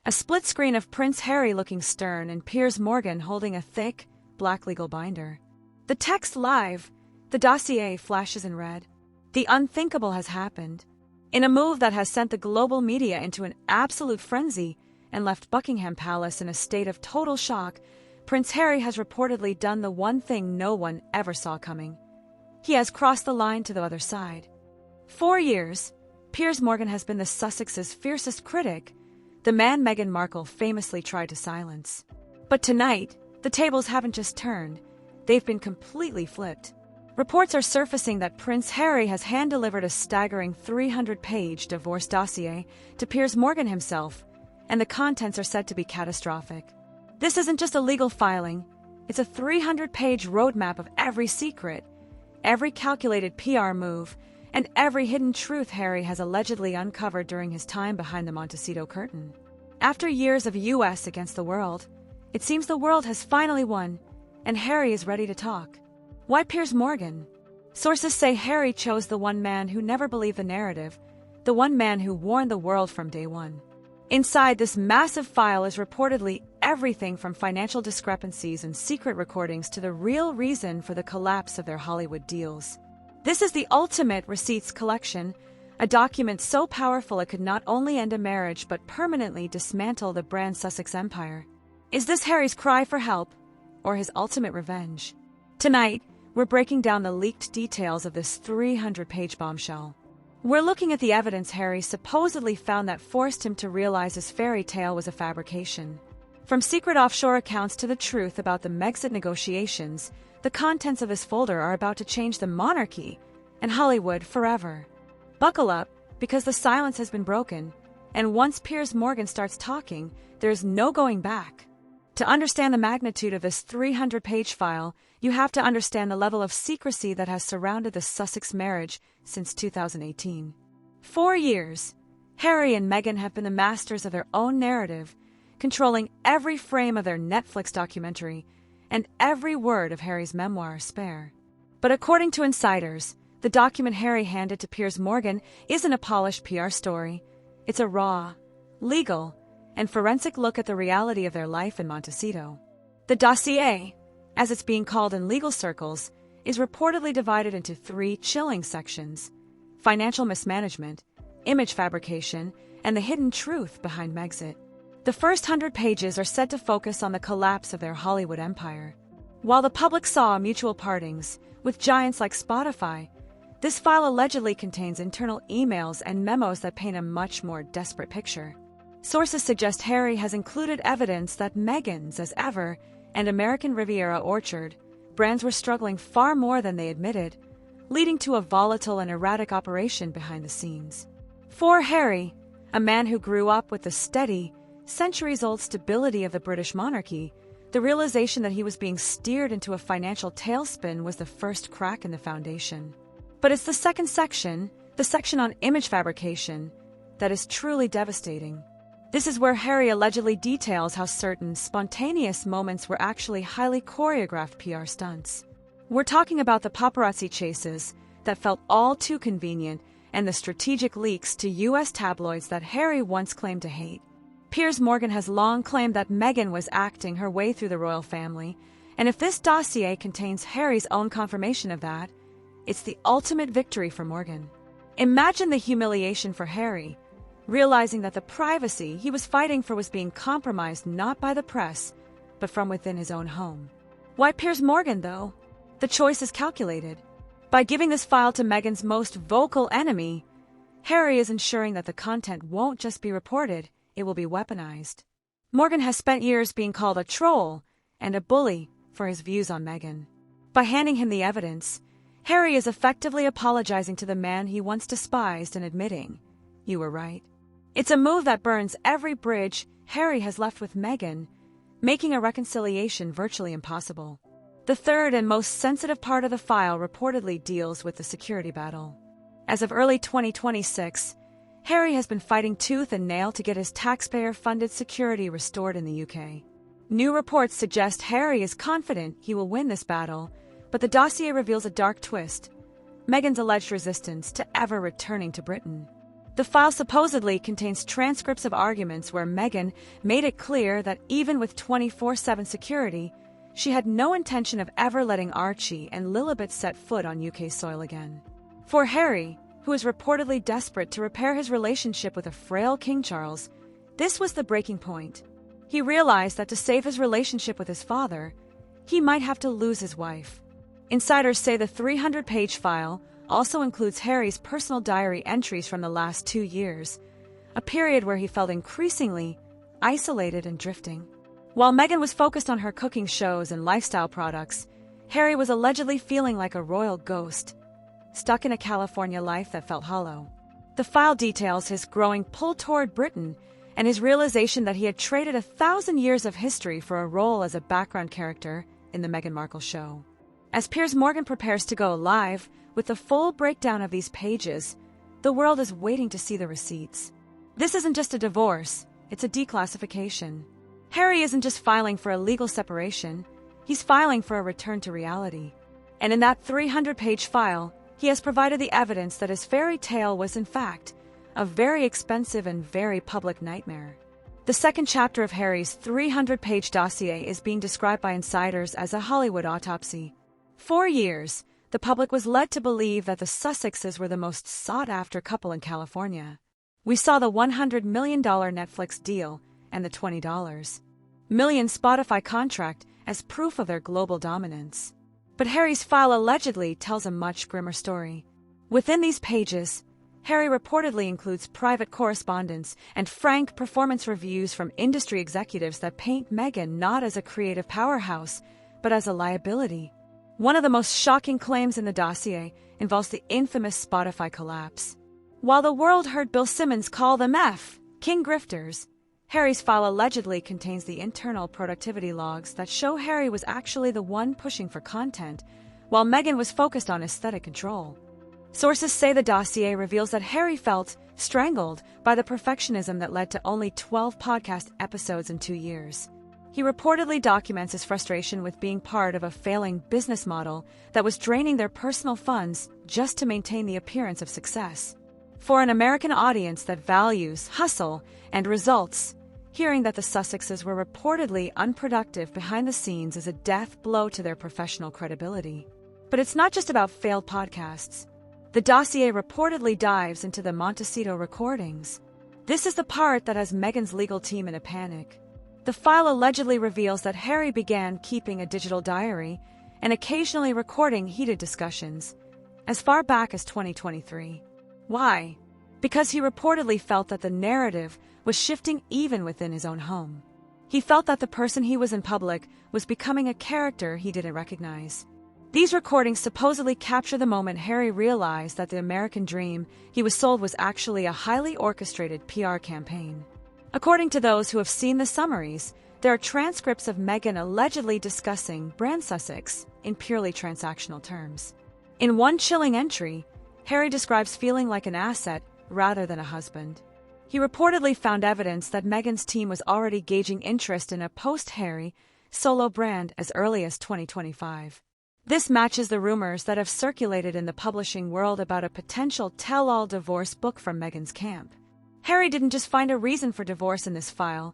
A split screen of Prince Harry looking stern and Piers Morgan holding a thick, black legal binder. The text live, the dossier flashes in red. The unthinkable has happened. In a move that has sent the global media into an absolute frenzy and left Buckingham Palace in a state of total shock, Prince Harry has reportedly done the one thing no one ever saw coming. He has crossed the line to the other side. 4 years, Piers Morgan has been the Sussex's fiercest critic, the man Meghan Markle famously tried to silence. But tonight, the tables haven't just turned, they've been completely flipped. Reports are surfacing that Prince Harry has hand-delivered a staggering 300-page divorce dossier to Piers Morgan himself, and the contents are said to be catastrophic. This isn't just a legal filing, it's a 300-page roadmap of every secret, every calculated PR move, and every hidden truth Harry has allegedly uncovered during his time behind the Montecito curtain. After years of US against the world, it seems the world has finally won, and Harry is ready to talk. Why Piers Morgan? Sources say Harry chose the one man who never believed the narrative, the one man who warned the world from day one. Inside this massive file is reportedly everything from financial discrepancies and secret recordings to the real reason for the collapse of their Hollywood deals. This is the ultimate receipts collection, a document so powerful it could not only end a marriage but permanently dismantle the brand Sussex empire. Is this Harry's cry for help, or his ultimate revenge? Tonight, we're breaking down the leaked details of this 300-page bombshell. We're looking at the evidence Harry supposedly found that forced him to realize his fairy tale was a fabrication. From secret offshore accounts to the truth about the Megxit negotiations, the contents of this folder are about to change the monarchy and Hollywood forever. Buckle up, because the silence has been broken, and once Piers Morgan starts talking, there is no going back. To understand the magnitude of this 300-page file, you have to understand the level of secrecy that has surrounded the Sussex marriage since 2018. 4 years, Harry and Meghan have been the masters of their own narrative, controlling every frame of their Netflix documentary and every word of Harry's memoir, Spare. But according to insiders, the document Harry handed to Piers Morgan isn't a polished PR story. It's a raw, legal, and forensic look at the reality of their life in Montecito. The dossier, as it's being called in legal circles, is reportedly divided into 3 chilling sections: financial mismanagement, image fabrication, and the hidden truth behind Megxit. The first 100 pages are said to focus on the collapse of their Hollywood empire. While the public saw mutual partings with giants like Spotify, this file allegedly contains internal emails and memos that paint a much more desperate picture. Sources suggest Harry has included evidence that Meghan's, as ever, and American Riviera Orchard brands were struggling far more than they admitted, leading to a volatile and erratic operation behind the scenes. For Harry, a man who grew up with the steady, centuries-old stability of the British monarchy, the realization that he was being steered into a financial tailspin was the first crack in the foundation. But it's the second section, the section on image fabrication, that is truly devastating. This is where Harry allegedly details how certain spontaneous moments were actually highly choreographed PR stunts. We're talking about the paparazzi chases that felt all too convenient and the strategic leaks to US tabloids that Harry once claimed to hate. Piers Morgan has long claimed that Meghan was acting her way through the royal family, and if this dossier contains Harry's own confirmation of that, it's the ultimate victory for Morgan. Imagine the humiliation for Harry, realizing that the privacy he was fighting for was being compromised not by the press, but from within his own home. Why Piers Morgan, though? The choice is calculated. By giving this file to Meghan's most vocal enemy, Harry is ensuring that the content won't just be reported, it will be weaponized. Morgan has spent years being called a troll and a bully for his views on Meghan. By handing him the evidence, Harry is effectively apologizing to the man he once despised and admitting, "You were right." It's a move that burns every bridge Harry has left with Meghan, making a reconciliation virtually impossible. The third and most sensitive part of the file reportedly deals with the security battle. As of early 2026, Harry has been fighting tooth and nail to get his taxpayer-funded security restored in the UK. New reports suggest Harry is confident he will win this battle, but the dossier reveals a dark twist: Meghan's alleged resistance to ever returning to Britain. The file supposedly contains transcripts of arguments where Meghan made it clear that even with 24/7 security, she had no intention of ever letting Archie and Lilibet set foot on UK soil again. For Harry, who was reportedly desperate to repair his relationship with a frail King Charles, this was the breaking point. He realized that to save his relationship with his father, he might have to lose his wife. Insiders say the 300-page file also includes Harry's personal diary entries from the last 2 years, a period where he felt increasingly isolated and drifting. While Meghan was focused on her cooking shows and lifestyle products, Harry was allegedly feeling like a royal ghost, stuck in a California life that felt hollow. The file details his growing pull toward Britain and his realization that he had traded 1,000 years of history for a role as a background character in the Meghan Markle show. As Piers Morgan prepares to go live with the full breakdown of these pages, the world is waiting to see the receipts. This isn't just a divorce, it's a declassification. Harry isn't just filing for a legal separation, he's filing for a return to reality. And in that 300-page file, he has provided the evidence that his fairy tale was in fact a very expensive and very public nightmare. The second chapter of Harry's 300-page dossier is being described by insiders as a Hollywood autopsy. For years, the public was led to believe that the Sussexes were the most sought-after couple in California. We saw the $100 million Netflix deal and the $20 million Spotify contract as proof of their global dominance. But Harry's file allegedly tells a much grimmer story. Within these pages, Harry reportedly includes private correspondence and frank performance reviews from industry executives that paint Meghan not as a creative powerhouse, but as a liability. One of the most shocking claims in the dossier involves the infamous Spotify collapse. While the world heard Bill Simmons call them King grifters, Harry's file allegedly contains the internal productivity logs that show Harry was actually the one pushing for content, while Meghan was focused on aesthetic control. Sources say the dossier reveals that Harry felt strangled by the perfectionism that led to only 12 podcast episodes in 2 years. He reportedly documents his frustration with being part of a failing business model that was draining their personal funds just to maintain the appearance of success. For an American audience that values hustle and results, hearing that the Sussexes were reportedly unproductive behind the scenes is a death blow to their professional credibility. But it's not just about failed podcasts. The dossier reportedly dives into the Montecito recordings. This is the part that has Meghan's legal team in a panic. The file allegedly reveals that Harry began keeping a digital diary and occasionally recording heated discussions, as far back as 2023. Why? Because he reportedly felt that the narrative was shifting even within his own home. He felt that the person he was in public was becoming a character he didn't recognize. These recordings supposedly capture the moment Harry realized that the American dream he was sold was actually a highly orchestrated PR campaign. According to those who have seen the summaries, there are transcripts of Meghan allegedly discussing brand Sussex in purely transactional terms. In one chilling entry, Harry describes feeling like an asset rather than a husband. He reportedly found evidence that Meghan's team was already gauging interest in a post-Harry solo brand as early as 2025. This matches the rumors that have circulated in the publishing world about a potential tell-all divorce book from Meghan's camp. Harry didn't just find a reason for divorce in this file.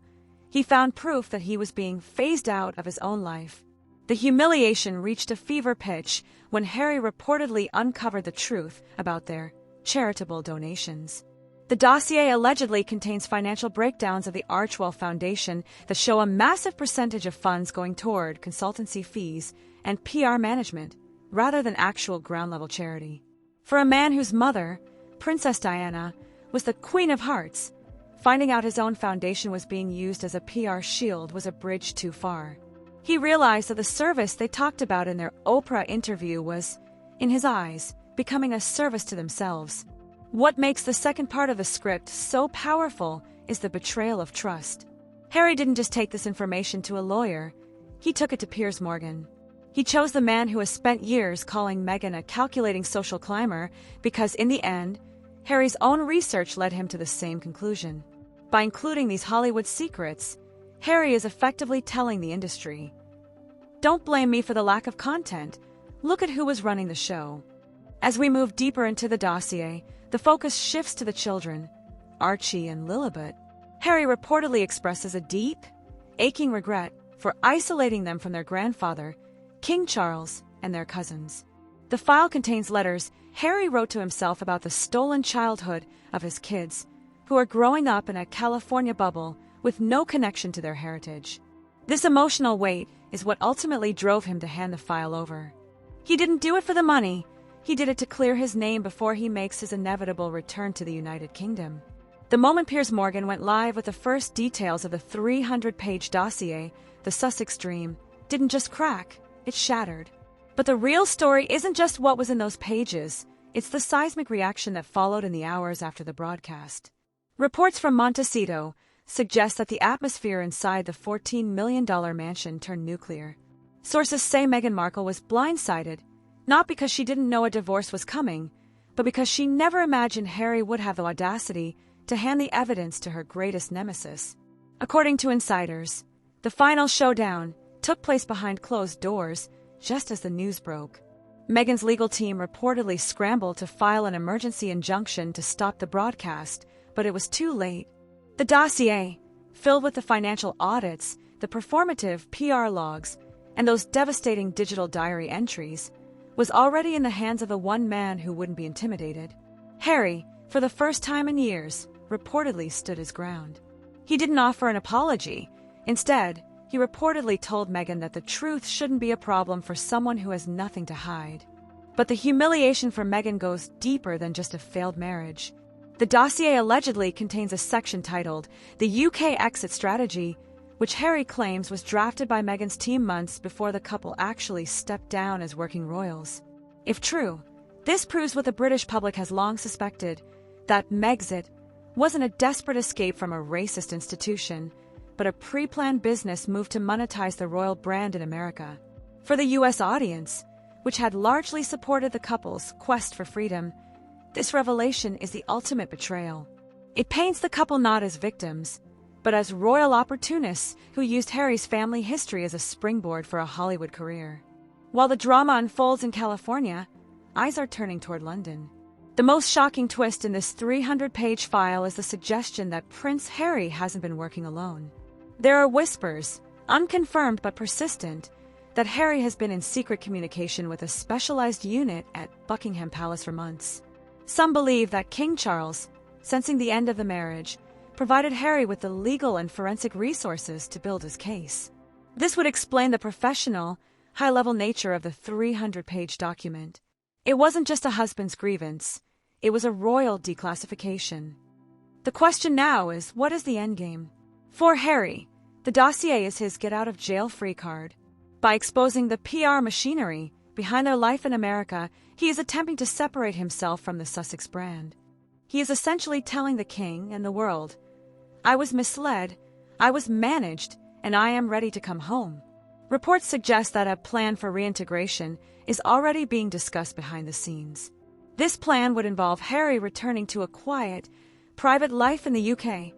He found proof that he was being phased out of his own life. The humiliation reached a fever pitch when Harry reportedly uncovered the truth about their charitable donations. The dossier allegedly contains financial breakdowns of the Archwell Foundation that show a massive percentage of funds going toward consultancy fees and PR management, rather than actual ground-level charity. For a man whose mother, Princess Diana, was the Queen of Hearts, finding out his own foundation was being used as a PR shield was a bridge too far. He realized that the service they talked about in their Oprah interview was, in his eyes, becoming a service to themselves. What makes the second part of the script so powerful is the betrayal of trust. Harry didn't just take this information to a lawyer, he took it to Piers Morgan. He chose the man who has spent years calling Meghan a calculating social climber because, in the end, Harry's own research led him to the same conclusion. By including these Hollywood secrets, Harry is effectively telling the industry, "Don't blame me for the lack of content. Look at who was running the show." As we move deeper into the dossier, The focus shifts to the children, Archie and Lilibet. Harry reportedly expresses a deep, aching regret for isolating them from their grandfather, King Charles, and their cousins. The file contains letters Harry wrote to himself about the stolen childhood of his kids, who are growing up in a California bubble with no connection to their heritage. This emotional weight is what ultimately drove him to hand the file over. He didn't do it for the money. He did it to clear his name before he makes his inevitable return to the United Kingdom. The moment Piers Morgan went live with the first details of the 300-page dossier, the Sussex Dream didn't just crack, it shattered. But the real story isn't just what was in those pages, it's the seismic reaction that followed in the hours after the broadcast. Reports from Montecito suggest that the atmosphere inside the $14 million mansion turned nuclear. Sources say Meghan Markle was blindsided, not because she didn't know a divorce was coming, but because she never imagined Harry would have the audacity to hand the evidence to her greatest nemesis. According to insiders, the final showdown took place behind closed doors just as the news broke. Meghan's legal team reportedly scrambled to file an emergency injunction to stop the broadcast, but it was too late. The dossier, filled with the financial audits, the performative PR logs, and those devastating digital diary entries, was already in the hands of the one man who wouldn't be intimidated. Harry, for the first time in years, reportedly stood his ground. He didn't offer an apology. Instead, he reportedly told Meghan that the truth shouldn't be a problem for someone who has nothing to hide. But the humiliation for Meghan goes deeper than just a failed marriage. The dossier allegedly contains a section titled The UK Exit Strategy, which Harry claims was drafted by Meghan's team months before the couple actually stepped down as working royals. If true, this proves what the British public has long suspected, that Megxit wasn't a desperate escape from a racist institution, but a pre-planned business move to monetize the royal brand in America. For the U.S. audience, which had largely supported the couple's quest for freedom, this revelation is the ultimate betrayal. It paints the couple not as victims, but as royal opportunists who used Harry's family history as a springboard for a Hollywood career. While the drama unfolds in California, eyes are turning toward London. The most shocking twist in this 300-page file is the suggestion that Prince Harry hasn't been working alone. There are whispers, unconfirmed but persistent, that Harry has been in secret communication with a specialized unit at Buckingham Palace for months. Some believe that King Charles, sensing the end of the marriage, provided Harry with the legal and forensic resources to build his case. This would explain the professional, high-level nature of the 300-page document. It wasn't just a husband's grievance, it was a royal declassification. The question now is, what is the endgame? For Harry, the dossier is his get-out-of-jail-free card. By exposing the PR machinery behind their life in America, he is attempting to separate himself from the Sussex brand. He is essentially telling the king and the world, I was misled, I was managed, and I am ready to come home. Reports suggest that a plan for reintegration is already being discussed behind the scenes. This plan would involve Harry returning to a quiet, private life in the UK,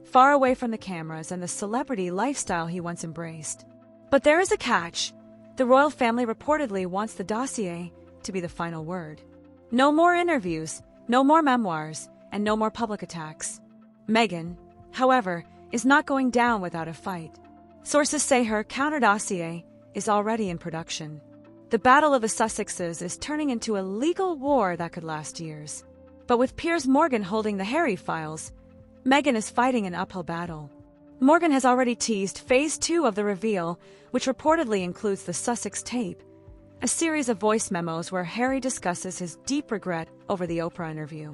far away from the cameras and the celebrity lifestyle he once embraced. But there is a catch. The royal family reportedly wants the dossier to be the final word. No more interviews, no more memoirs, and no more public attacks. Meghan, however, is not going down without a fight. Sources say her counter-dossier is already in production. The battle of the Sussexes is turning into a legal war that could last years. But with Piers Morgan holding the Harry files, Meghan is fighting an uphill battle. Morgan has already teased Phase 2 of the reveal, which reportedly includes the Sussex tape, a series of voice memos where Harry discusses his deep regret over the Oprah interview.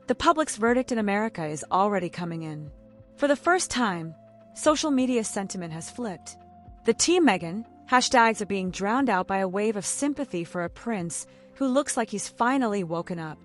The public's verdict in America is already coming in. For the first time, social media sentiment has flipped. The Team Meghan hashtags are being drowned out by a wave of sympathy for a prince who looks like he's finally woken up.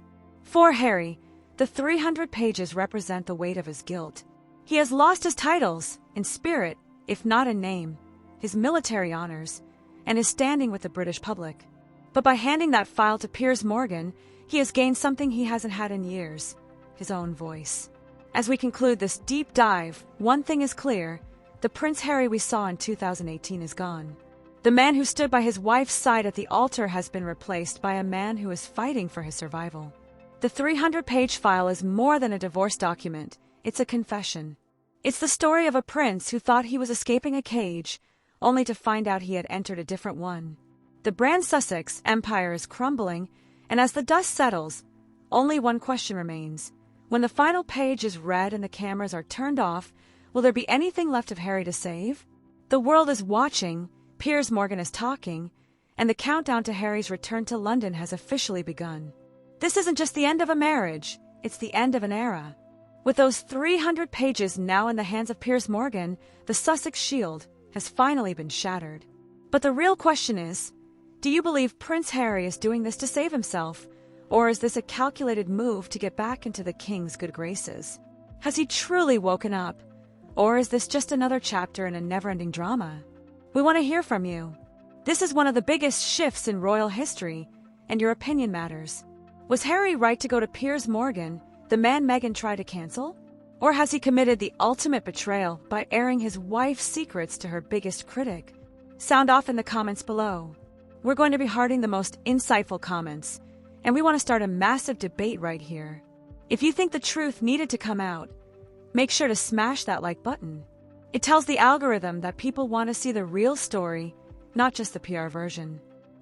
For Harry, the 300 pages represent the weight of his guilt. He has lost his titles, in spirit, if not in name, his military honors, and his standing with the British public. But by handing that file to Piers Morgan, he has gained something he hasn't had in years, his own voice. As we conclude this deep dive, one thing is clear: the Prince Harry we saw in 2018 is gone. The man who stood by his wife's side at the altar has been replaced by a man who is fighting for his survival. The 300-page file is more than a divorce document, it's a confession. It's the story of a prince who thought he was escaping a cage, only to find out he had entered a different one. The Brand Sussex empire is crumbling, and as the dust settles, only one question remains. When the final page is read and the cameras are turned off, will there be anything left of Harry to save? The world is watching, Piers Morgan is talking, and the countdown to Harry's return to London has officially begun. This isn't just the end of a marriage, it's the end of an era. With those 300 pages now in the hands of Piers Morgan, the Sussex shield has finally been shattered. But the real question is, do you believe Prince Harry is doing this to save himself, or is this a calculated move to get back into the king's good graces? Has he truly woken up, or is this just another chapter in a never-ending drama? We want to hear from you. This is one of the biggest shifts in royal history, and your opinion matters. Was Harry right to go to Piers Morgan, the man Meghan tried to cancel? Or has he committed the ultimate betrayal by airing his wife's secrets to her biggest critic? Sound off in the comments below. We're going to be hearting the most insightful comments, and we want to start a massive debate right here. If you think the truth needed to come out, make sure to smash that like button. It tells the algorithm that people want to see the real story, not just the PR version.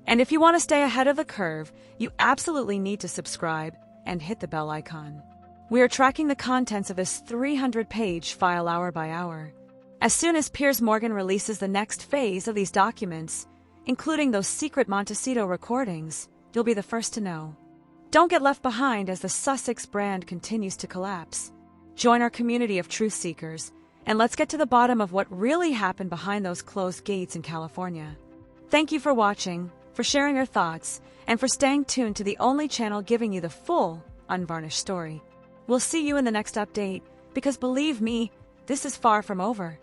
And if you want to stay ahead of the curve, you absolutely need to subscribe and hit the bell icon. We are tracking the contents of this 300-page file hour by hour. As soon as Piers Morgan releases the next phase of these documents, including those secret Montecito recordings, you'll be the first to know. Don't get left behind as the Sussex brand continues to collapse. Join our community of truth seekers, and let's get to the bottom of what really happened behind those closed gates in California. Thank you for watching, for sharing your thoughts, and for staying tuned to the only channel giving you the full, unvarnished story. We'll see you in the next update, because believe me, this is far from over.